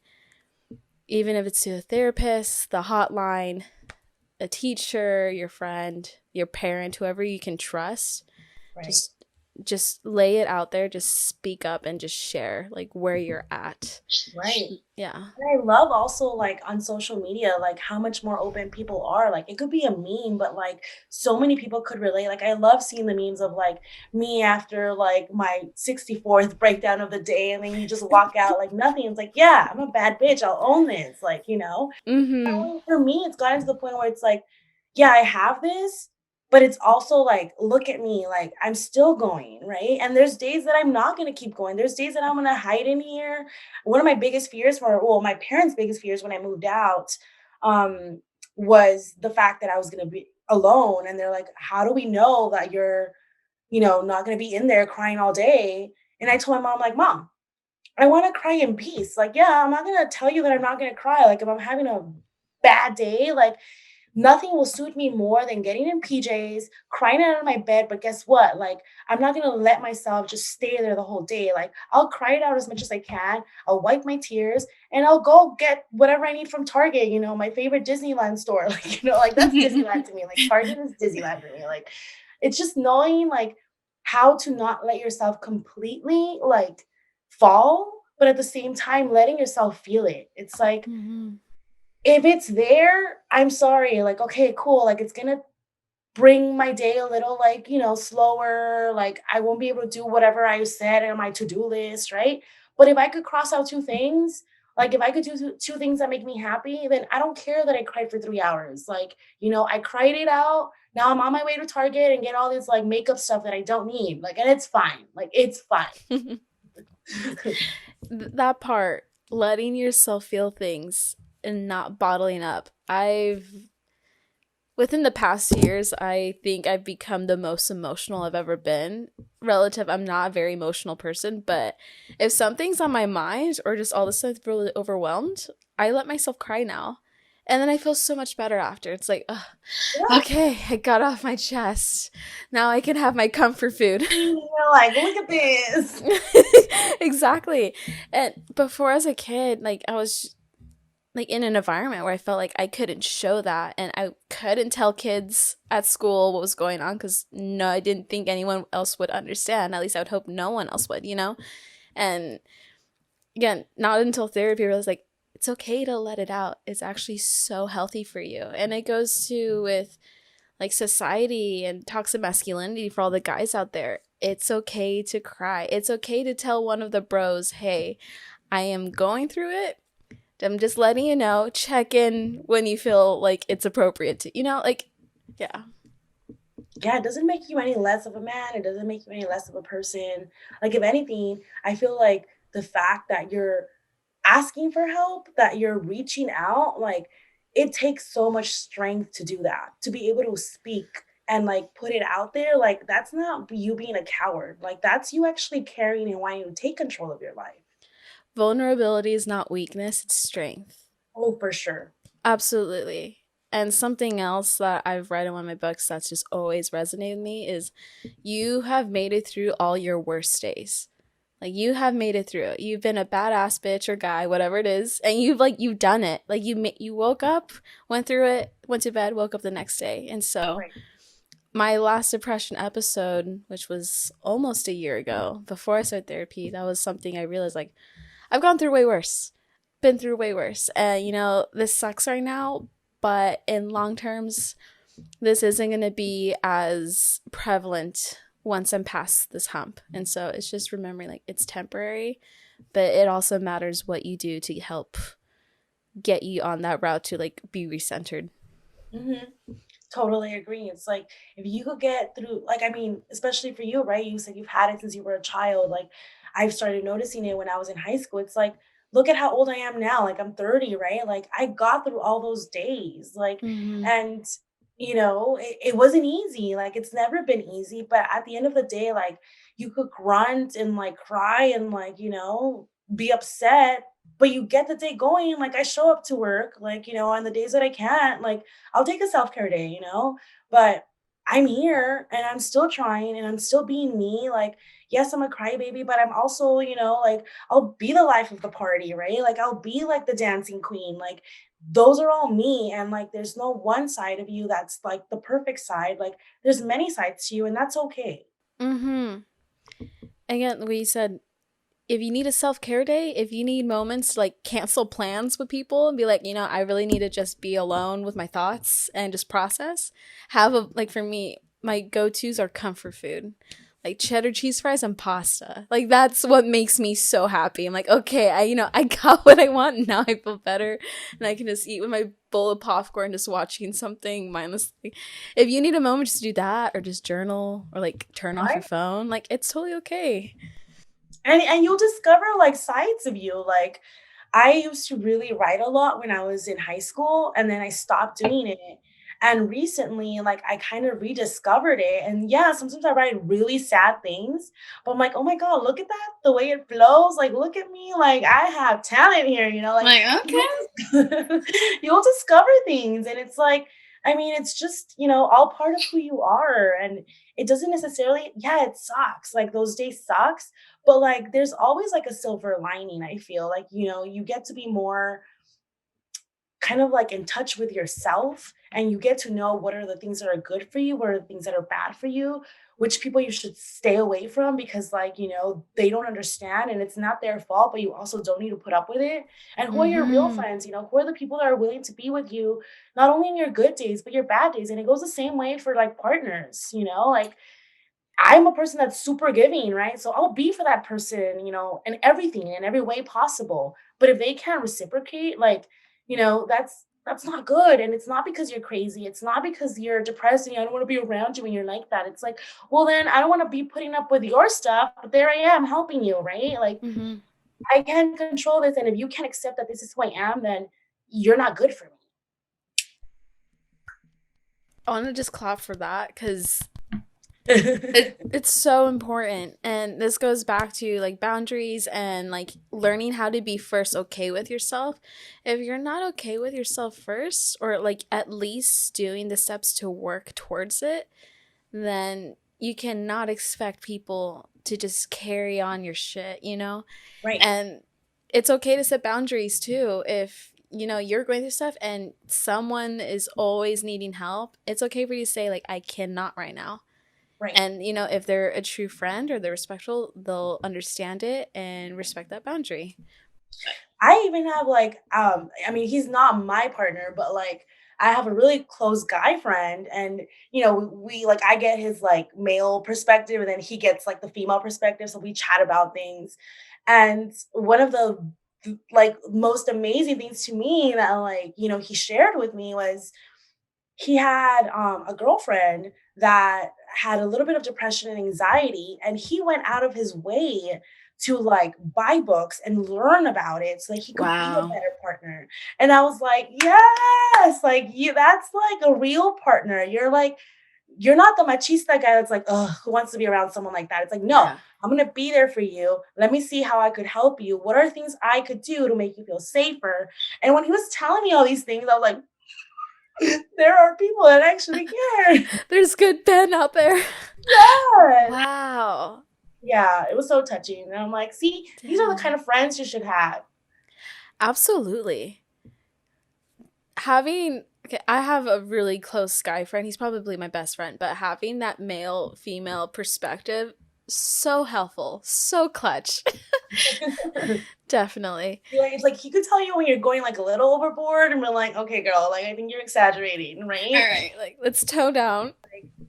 even if it's to a therapist, the hotline, a teacher, your friend, your parent, whoever you can trust, Right. just lay it out there, just speak up and just share like where you're at. Right. Yeah. And I love also like on social media, like how much more open people are. Like it could be a meme, but like so many people could relate. Like I love seeing the memes of like me after like my 64th breakdown of the day, and then you just walk out like nothing. It's like, yeah, I'm a bad bitch. I'll own this. Like, Mm-hmm. for me, it's gotten to the point where it's like, yeah, I have this, but it's also like, look at me, like I'm still going, right? And there's days that I'm not gonna keep going. There's days that I'm gonna hide in here. One of my biggest fears well, my parents' biggest fears when I moved out, um, was the fact that I was gonna be alone. And they're like, how do we know that you're, not gonna be in there crying all day? And I told my mom, like, Mom, I want to cry in peace. Like, yeah, I'm not gonna tell you that I'm not gonna cry. Like, if I'm having a bad day, like nothing will suit me more than getting in PJs, crying out of my bed. But guess what? Like, I'm not gonna let myself just stay there the whole day. Like, I'll cry it out as much as I can. I'll wipe my tears and I'll go get whatever I need from Target, my favorite Disneyland store. Like, like that's Disneyland to me. Like, Target is Disneyland for me. Like, it's just knowing like how to not let yourself completely like fall, but at the same time letting yourself feel it. It's like Mm-hmm. if it's there, I'm sorry. Like, okay, cool. Like, it's gonna bring my day a little, like, slower. Like, I won't be able to do whatever I said on my to do list, right? But if I could cross out two things, like, if I could do two things that make me happy, then I don't care that I cried for 3 hours. Like, I cried it out. Now I'm on my way to Target and get all this like makeup stuff that I don't need. Like, and it's fine. Like, it's fine. That part, letting yourself feel things and not bottling up. Within the past years, I think I've become the most emotional I've ever been. I'm not a very emotional person, but if something's on my mind or just all of a sudden really overwhelmed, I let myself cry now. And then I feel so much better after. It's like, ugh, Yeah. okay, I got off my chest. Now I can have my comfort food. Like, look at this. Exactly. And before, as a kid, like I was like in an environment where I felt like I couldn't show that, and I couldn't tell kids at school what was going on because no, I didn't think anyone else would understand. At least I would hope no one else would. And again, not until therapy I was like, it's okay to let it out. It's actually so healthy for you. And it goes to with like society and toxic masculinity for all the guys out there. It's okay to cry. It's okay to tell one of the bros, hey, I am going through it. I'm just letting you know. Check in when you feel like it's appropriate to, like, yeah. Yeah, it doesn't make you any less of a man. It doesn't make you any less of a person. Like, if anything, I feel like the fact that you're asking for help, that you're reaching out, like, it takes so much strength to do that, to be able to speak and like put it out there. Like, that's not you being a coward. Like, that's you actually caring and wanting to take control of your life. Vulnerability is not weakness, it's strength. Oh, for sure. Absolutely. And something else that I've read in one of my books that's just always resonated with me is you have made it through all your worst days. Like you have made it through it. You've been a badass bitch or guy, whatever it is, and you've done it. Like you woke up, went through it, went to bed, woke up the next day. And so Right. my last depression episode, which was almost a year ago, before I started therapy, that was something I realized like I've gone through way worse. Been through way worse. And this sucks right now, but in long terms, this isn't going to be as prevalent once I'm past this hump. And so it's just remembering like it's temporary, but it also matters what you do to help get you on that route to like be recentered. Hmm. Totally agree. It's like if you could get through, like, I mean, especially for you, right? You said you've had it since you were a child. Like, I've started noticing it when I was in high school. It's like, look at how old I am now. Like, I'm 30, right? Like, I got through all those days. Like, Mm-hmm. and, it wasn't easy. Like, it's never been easy. But at the end of the day, like, you could grunt and like cry and like, be upset. But you get the day going. Like, I show up to work, like, on the days that I can't, like, I'll take a self-care day, but I'm here and I'm still trying and I'm still being me. Like, yes, I'm a crybaby, but I'm also, like, I'll be the life of the party, right? Like, I'll be like the dancing queen. Like, those are all me. And like, there's no one side of you that's like the perfect side. Like, there's many sides to you, and that's okay. Mm-hmm. Again, we said if you need a self-care day, if you need moments to like cancel plans with people and be like, I really need to just be alone with my thoughts and just process, have a like for me, my go-tos are comfort food. Like cheddar cheese fries and pasta. Like that's what makes me so happy. I'm like, okay, I got what I want and now I feel better and I can just eat with my bowl of popcorn just watching something mindlessly. If you need a moment just to do that or just journal or like turn off your Right. phone, like it's totally okay. And you'll discover like sides of you. Like, I used to really write a lot when I was in high school, and then I stopped doing it. And recently, like, I kind of rediscovered it. And yeah, sometimes I write really sad things, but I'm like, oh my God, look at that, the way it flows. Like, look at me. Like, I have talent here, like, Like, you'll, okay. you'll discover things. And it's like, I mean, it's just, all part of who you are. And it doesn't necessarily, yeah, it sucks. Like, those days sucks, but like there's always like a silver lining. I feel like, you get to be more kind of like in touch with yourself, and you get to know what are the things that are good for you, what are the things that are bad for you, which people you should stay away from because, like, they don't understand and it's not their fault, but you also don't need to put up with it. And who are your real Mm-hmm. friends? Who are the people that are willing to be with you not only in your good days but your bad days? And it goes the same way for like partners. Like, I'm a person that's super giving, right? So I'll be for that person, in everything, in every way possible. But if they can't reciprocate, like, that's not good. And it's not because you're crazy. It's not because you're depressed and I don't want to be around you when you're like that. It's like, well, then I don't want to be putting up with your stuff, but there I am helping you, right? Like, Mm-hmm. I can't control this. And if you can't accept that this is who I am, then you're not good for I want to just clap for that because me. it's so important. And this goes back to like boundaries and like learning how to be first okay with yourself. If you're not okay with yourself first, or like at least doing the steps to work towards it, then you cannot expect people to just carry on your shit. Right, And it's okay to set boundaries too. If you're going through stuff and someone is always needing help, it's okay for you to say like I cannot right now. right. And if they're a true friend or they're respectful, they'll understand it and respect that boundary. I even have like, I mean, he's not my partner, but like I have a really close guy friend, and we like I get his like male perspective, and then he gets like the female perspective. So we chat about things. And one of the like most amazing things to me that like, he shared with me was he had a girlfriend that had a little bit of depression and anxiety, and he went out of his way to like buy books and learn about it so that he could be a Wow. better partner. And I was like, yes, like you, that's like a real partner. You're like, you're not the machista guy that's like, oh, who wants to be around someone like that? It's like, no, Yeah. I'm gonna be there for you. Let me see how I could help you. What are things I could do to make you feel safer? And when he was telling me all these things, I was like, there are people that actually care. There's good Ben out there. Yes. Wow. Yeah, it was so touching. And I'm like, see, these are the kind Damn. of friends you should have. Absolutely. Having okay, I have a really close guy friend. He's probably my best friend, but having that male female perspective, so helpful, so clutch. Definitely. It's like he could tell you when you're going like a little overboard, and we're like, okay, girl, like I think you're exaggerating, All right? right, like let's toe down.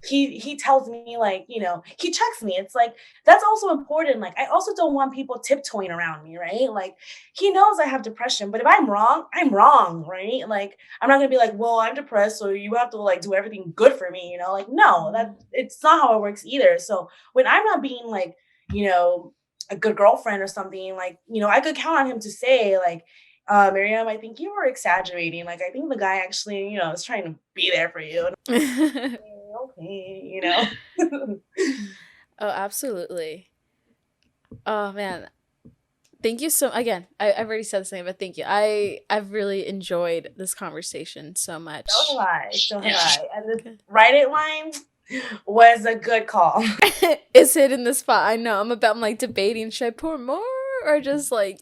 he tells me, like, he checks me. It's like, that's also important. Like, I also don't want people tiptoeing around me, right? Like, he knows I have depression, but if I'm wrong, right? Like, I'm not gonna be like, well, I'm depressed, so you have to like do everything good for me, like, no, that Mhm. it's not how it works either. So when I'm not being like, you know a good girlfriend or something, like, I could count on him to say, like, Miriam, I think you were exaggerating. Like, I think the guy actually, is trying to be there for you. Okay, Oh, absolutely. Oh man, thank you so again. I've already said the same, but thank you. I've really enjoyed this conversation so So have much. I. So have I. And the Good. Write It line was a good call. It's hitting the spot. I know. I'm like debating, should I pour more or just like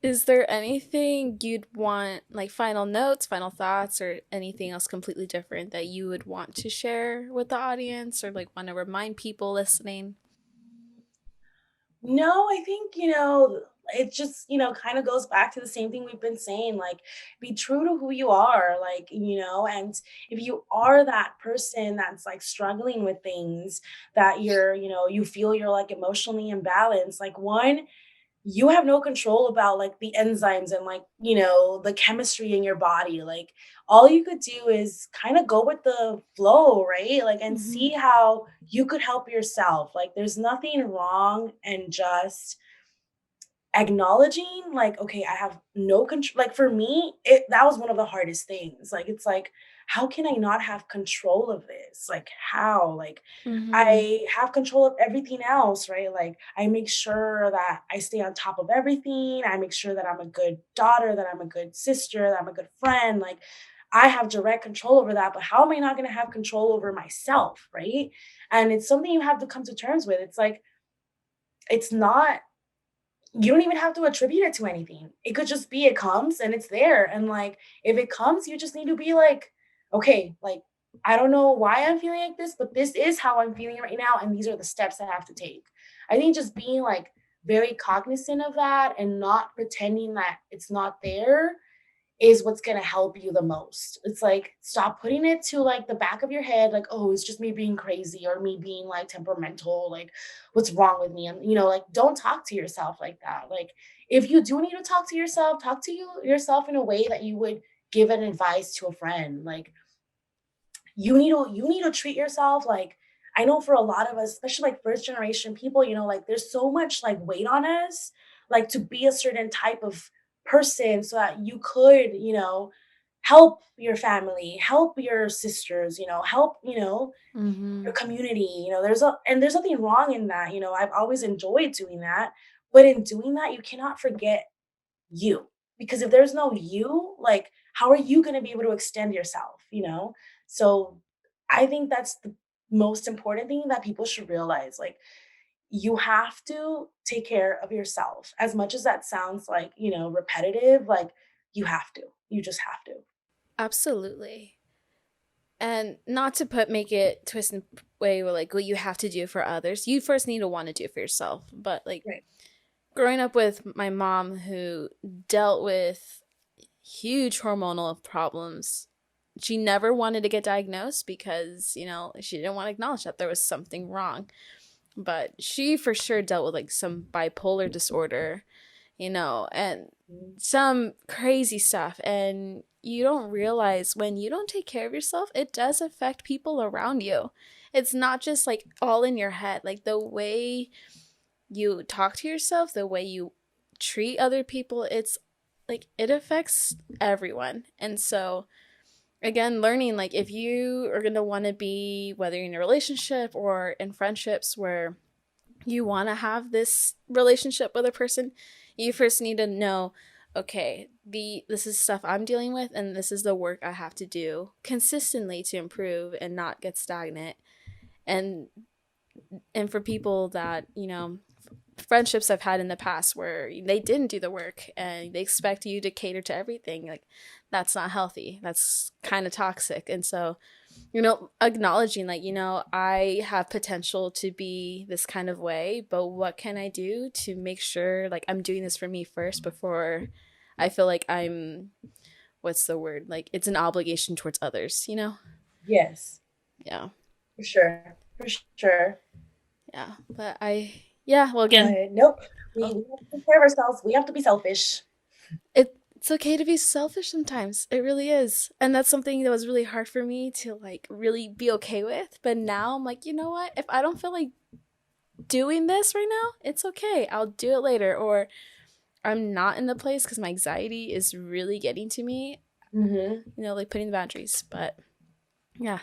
is there anything you'd want, like final notes, final thoughts, or anything else completely different that you would want to share with the audience or like want to remind people listening? No, I think, it just, kind of goes back to the same thing we've been saying. Like, be true to who you are, like, and if you are that person that's like struggling with things that you feel you're like emotionally imbalanced, like, one, you have no control about like the enzymes and like the chemistry in your body. Like, all you could do is kind of go with the flow, right? Like, and Mm-hmm. see how you could help yourself. Like, there's nothing wrong and just acknowledging, like, okay, I have no control. Like, for me, that was one of the hardest things. Like, it's like, how can I not have control of this? Like, how? Like, Mm-hmm. I have control of everything else, right? Like, I make sure that I stay on top of everything. I make sure that I'm a good daughter, that I'm a good sister, that I'm a good friend. Like, I have direct control over that, but how am I not going to have control over myself, right? And it's something you have to come to terms with. It's like, it's not, you don't even have to attribute it to anything. It could just be, it comes and it's there. And like, if it comes, you just need to be like, okay, like, I don't know why I'm feeling like this, but this is how I'm feeling right now. And these are the steps I have to take. I think just being like very cognizant of that and not pretending that it's not there is what's going to help you the most. It's like, stop putting it to like the back of your head, like, oh, it's just me being crazy or me being like temperamental, like, what's wrong with me? And like, don't talk to yourself like that. Like, if you do need to talk to yourself, talk to yourself in a way that you would give an advice to a friend. Like, you need to treat yourself like, I know for a lot of us, especially like first generation people, like, there's so much like weight on us, like, to be a certain type of person so that you could, help your family, help your sisters, help, Mm-hmm. your community. There's nothing wrong in that. I've always enjoyed doing that. But in doing that, you cannot forget you. Because if there's no you, like, how are you going to be able to extend yourself? So I think that's the most important thing that people should realize. Like, you have to take care of yourself. As much as that sounds like, repetitive, like, you have to. You just have to. Absolutely. And not to make it twist and way where like what you have to do for others. You first need to want to do for yourself. But like Right. growing up with my mom who dealt with huge hormonal problems, she never wanted to get diagnosed because, she didn't want to acknowledge that there was something wrong. But she for sure dealt with like some bipolar disorder, and Mhm. some crazy stuff. And you don't realize when you don't take care of yourself, it does affect people around you. It's not just like all in your head. Like the way you talk to yourself, the way you treat other people, it's like it affects everyone. And so, again, learning like if you are going to want to be, whether you're in a relationship or in friendships where you want to have this relationship with a person, you first need to know, okay, this is stuff I'm dealing with and this is the work I have to do consistently to improve and not get stagnant. And for people that, friendships I've had in the past where they didn't do the work and they expect you to cater to everything, like that's not healthy. That's kind of toxic. And so, acknowledging like, I have potential to be this kind of way, but what can I do to make sure like I'm doing this for me first before I feel like I'm, what's the word? Like it's an obligation towards others, Yes, Yeah. for sure. For sure. Yeah. Well, again, But nope. We oh, have to take care of ourselves. We have to be selfish. it's okay to be selfish sometimes. It really is. And that's something that was really hard for me to like really be okay with. But now I'm like, you know what? If I don't feel like doing this right now, it's okay. I'll do it later. Or I'm not in the place because my anxiety is really getting to me, Mm-hmm. like putting the boundaries. But yeah,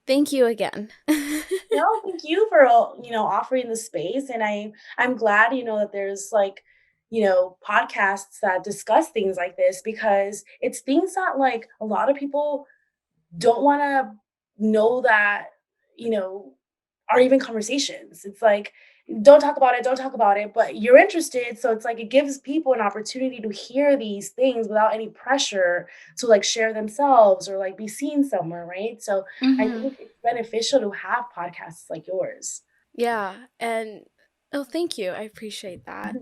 thank you again. No, thank you for offering the space, and I'm glad that there's like podcasts that discuss things like this because it's things that like a lot of people don't want to know that you know are even conversations. It's like, don't talk about it, but you're interested. So it's like it gives people an opportunity to hear these things without any pressure to like share themselves or like be seen somewhere, right? So I Hmm. think it's beneficial to have podcasts like yours. Yeah. And oh, thank you. I appreciate that.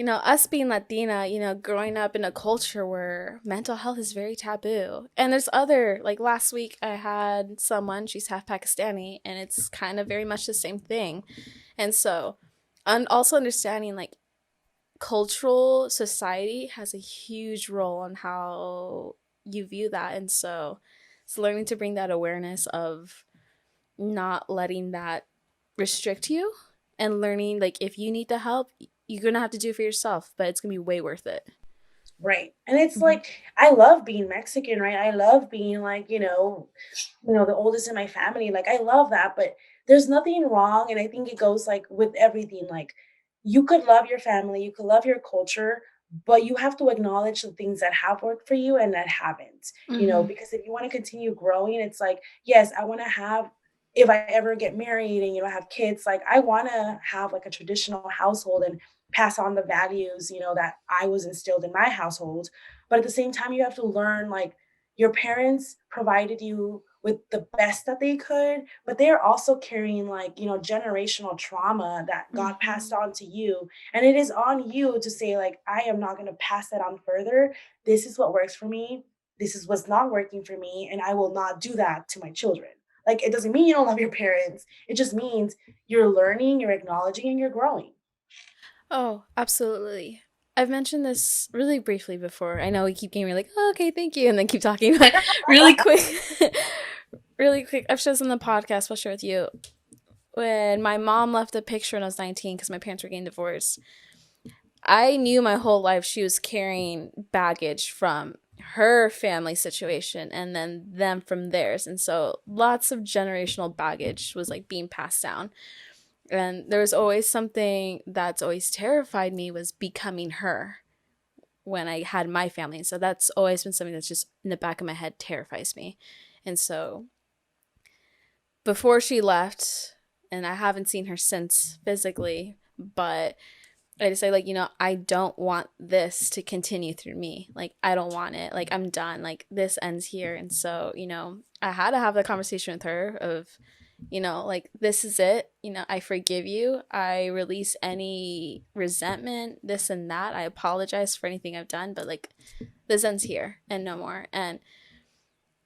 Us being Latina, growing up in a culture where mental health is very taboo. And there's like last week, I had someone, she's half Pakistani, and it's kind of very much the same thing. And so, and also understanding like cultural society has a huge role on how you view that. And so, it's learning to bring that awareness of not letting that restrict you and learning like if you need the help, you're gonna have to do it for yourself, but it's gonna be way worth it. Right. And it's Mm-hmm. like I love being Mexican, right? I love being like, the oldest in my family. Like I love that, but there's nothing wrong and I think it goes like with everything. Like you could love your family, you could love your culture, but you have to acknowledge the things that have worked for you and that haven't. Mm-hmm. Because if you want to continue growing, it's like, yes, I want to have if I ever get married and have kids, like I want to have like a traditional household and pass on the values, that I was instilled in my household. But at the same time, you have to learn like your parents provided you with the best that they could, but they're also carrying like, generational trauma that got passed Mm-hmm. on to you. And it is on you to say, like, I am not going to pass that on further. This is what works for me. This is what's not working for me. And I will not do that to my children. Like, it doesn't mean you don't love your parents. It just means you're learning, you're acknowledging, and you're growing. Oh, absolutely. I've mentioned this really briefly before. I know we keep getting like, oh, okay, thank you, and then keep talking, but really quick, really quick. I've shared this on the podcast. I'll share with you. When my mom left a picture when I was 19 because my parents were getting divorced, I knew my whole life she was carrying baggage from her family situation and then them from theirs. And so lots of generational baggage was like being passed down. And there was always something that's always terrified me was becoming her when I had my family. And so that's always been something that's just in the back of my head terrifies me. And so before she left, and I haven't seen her since physically, but I just say like, I don't want this to continue through me. Like I don't want it. Like I'm done. Like this ends here. And so, I had to have the conversation with her of, like this is it. I forgive you. I release any resentment, this and that. I apologize for anything I've done, but like this ends here and no more. And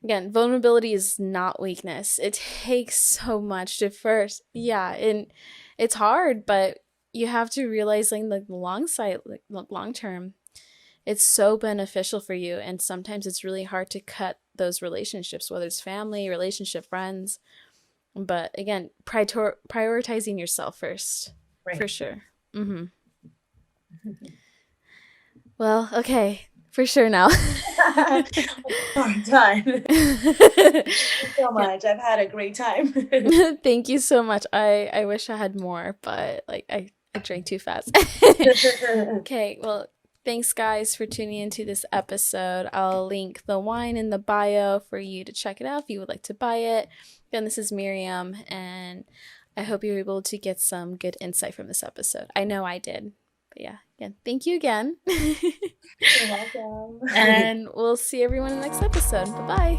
again, vulnerability is not weakness. It takes so much to first, yeah, and it's hard, but you have to realize like the long term, it's so beneficial for you. And sometimes it's really hard to cut those relationships, whether it's family, relationship, friends. But again, prioritizing yourself first, for Right. sure. Mm-hmm. Well, okay, for sure now. I'm done. Thank you so Yeah. much. I've had a great time. Thank you so much. I wish I had more, but like I drank too fast. Okay, well, thanks guys for tuning into this episode. I'll link the wine in the bio for you to check it out if you would like to buy it. Again, this is Miriam, and I hope you're able to get some good insight from this episode. I know I did. But yeah, again, thank you again. You're welcome. And we'll see everyone in the next episode. Bye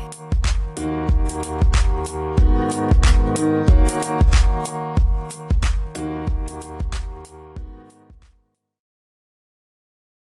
bye.